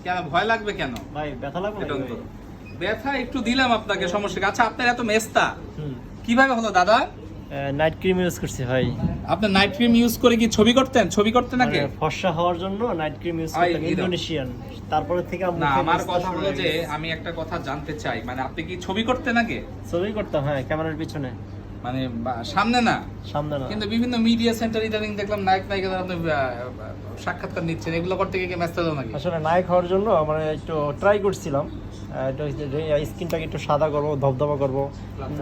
কেন ভয় লাগবে কেন ভাই? ব্যথা লাগবে এটা নাকি তো ভাই? ব্যথা একটু দিলাম আপনাকে, সমস্যা কি? আচ্ছা আপনার এত মেস্তা হুম। কিভাবে হলো দাদা? নাইট ক্রিম ইউজ করছি ভাই। আপনি নাইট ক্রিম ইউজ করে কি ছবি করতেন নাকি? মানে ফর্সা হওয়ার জন্য নাইট ক্রিম ইউজ আই, করতাম, এরকম। ইন্দোনেশিয়ান। তারপরে থেকে না আমার কথা হলো যে আমি একটা কথা জানতে চাই, মানে আপনি কি ছবি করতেন আগে? ছবি করতাম, হ্যাঁ, ক্যামেরার পিছনে। মানে সামনে না, সামনে না। কিন্তু বিভিন্ন মিডিয়া সেন্টার ইদানিং দেখলাম নায়ক নায়িকাদের আপনি সাক্ষাৎকার নিচ্ছেন, এগুলো করতে গিয়ে মেস্তা দাও নাকি? আসলে নায়ক হওয়ার জন্য মানে একটু ট্রাই করছিলাম, স্কিনটাকে একটু সাদা করবো, ধবধবা করবো।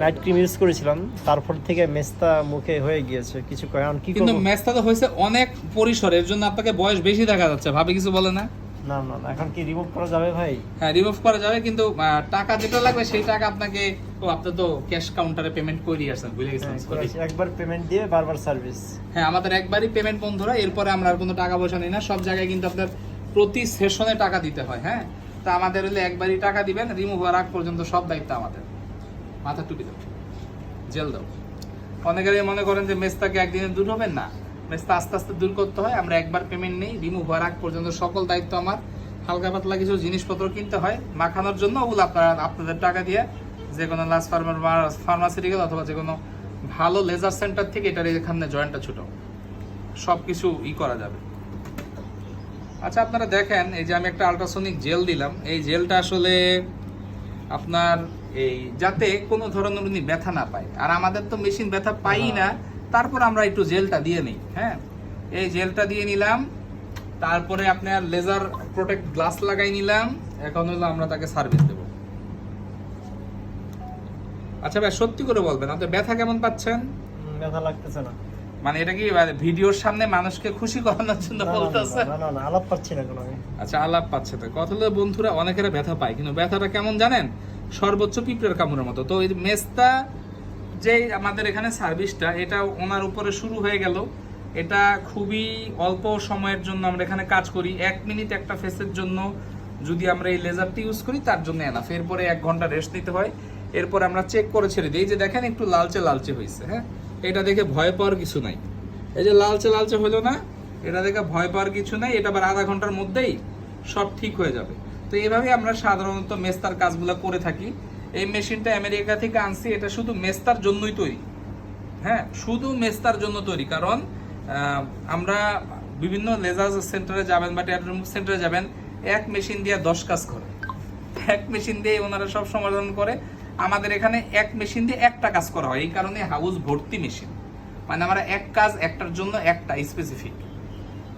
নাইট ক্রিম ইউজ করেছিলাম, তারপর থেকে মেস্তা মুখে হয়ে গিয়েছে। কিছু কারণ কি কিন্তু করবো? মেস্তা তো হয়েছে অনেক পরিসরের জন্য, আপনাকে বয়স বেশি দেখা যাচ্ছে, ভাবে কিছু বলে না? না না না, এখন কি রিমুভ করা যাবে ভাই? হ্যাঁ রিমুভ করা যাবে, কিন্তু টাকা যেটা লাগবে সেই টাকা আপনাকে, ও আপনি তো ক্যাশ কাউন্টারে পেমেন্ট করে আসছেন, ভুলে গেছেন? একবার পেমেন্ট দিয়ে বারবার সার্ভিস। হ্যাঁ আমাদের একবারই পেমেন্ট বন্ধুরা, এরপরে আমরা আর কোনো টাকা পয়সা নিই না। সব জায়গায় কিন্তু আপনার প্রতি সেশনে টাকা দিতে হয়। হ্যাঁ, তা আমাদের হলে একবারই টাকা দিবেন, রিমুভ হওয়ার আগ পর্যন্ত সব দায়িত্ব আমাদের। মাথা টুপি দাও, জেল দাও। অনেকেরই মনে করেন যে মেস্তাকে একদিনে দূর হবে না, মেস্তা আস্তে আস্তে দূর করতে হয়। আমরা একবার পেমেন্ট নেই, রিমুভ হওয়ার আগ পর্যন্ত সকল দায়িত্ব আমার। হালকা পাতলা কিছু জিনিসপত্র কিনতে হয় মাখানোর জন্য, ওগুলো আপনারা আপনাদের টাকা দিয়ে যে কোনো লাস ফার্মাসিউটিক্যাল অথবা যে কোনো ভালো লেজার সেন্টার থেকে এটার এখানে জয়েন্টটা ছোট, সব কিছু করা যাবে। আচ্ছা আপনারা দেখেন, এই যে আমি একটা আল্ট্রাসনিক জেল দিলাম, এই জেলটা আসলে আপনার এই যাতে কোনো ধরনের উনি ব্যথা না পায়। আর আমাদের তো মেশিন ব্যথা পাই না, তারপর আমরা একটু জেলটা দিয়ে নিই। হ্যাঁ, এই জেলটা দিয়ে নিলাম, তারপরে আপনার লেজার প্রোটেক্ট গ্লাস লাগাই নিলাম। এখন হলো আমরা তাকে সার্ভিস দেব। আচ্ছা ভাই সত্যি করে বলবেন, আপনি ব্যথা কেমন পাচ্ছেন? ব্যথা লাগতেছে না। মানে এটা কি ভিডিওর সামনে মানুষকে খুশি করানোর জন্য বলতেছে? না না না, আলাপ পাচ্ছি না কোনো। আচ্ছা আলাপ পাচ্ছে তো। কথা হলো বন্ধুরা, অনেকেরা ব্যথা পায়, কিন্তু ব্যথাটা কেমন জানেন? সর্বোচ্চ পিঁপড়ের কামড়ের মতো। তো এই মেস্তা যে আমাদের এখানে সার্ভিসটা, এটা ওনার উপরে শুরু হয়ে গেল। এটা খুবই অল্প সময়ের জন্য আমরা এখানে কাজ করি। 1 মিনিট একটা ফেসের জন্য যদি আমরা এই লেজারটি ইউজ করি, তার জন্য এনাফ। এরপরে 1 ঘন্টা রেস্ট নিতে হয়। এরপর আমরা চেক করে ছেড়ে দিই। এই যে দেখেন একটু লালচে লালচে হয়েছে। হ্যাঁ, এটা দেখে ভয় পাওয়ার কিছু নাই। এই যে লালচে লালচে হলো না, এটা দেখে ভয় পাওয়ার কিছু নাই। এটা আবার আধা ঘন্টার মধ্যেই সব ঠিক হয়ে যাবে। তো এইভাবে আমরা সাধারণত মেস্তার কাজগুলো করে থাকি। এই মেশিনটা আমেরিকা থেকে আনছি, এটা শুধু মেস্তার জন্যই তৈরি। হ্যাঁ, শুধু মেস্তার জন্য তৈরি। কারণ আমরা বিভিন্ন লেজার সেন্টারে যাবেন বা ট্যাটু সেন্টারে যাবেন, এক মেশিন দিয়ে 10 কাজ করে, এক মেশিন দিয়ে ওনারা সব সমাধান করে। আমাদের এখানে এক মেশিন দিয়ে একটা কাজ করা হয়, এই কারণে হাউস ভর্তি মেশিন। মানে আমরা এক কাজ একটার জন্য একটা স্পেসিফিক।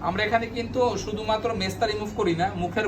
আমরা এখানে কিন্তু শুধুমাত্র মেস্তা রিমুভ করি না, মুখের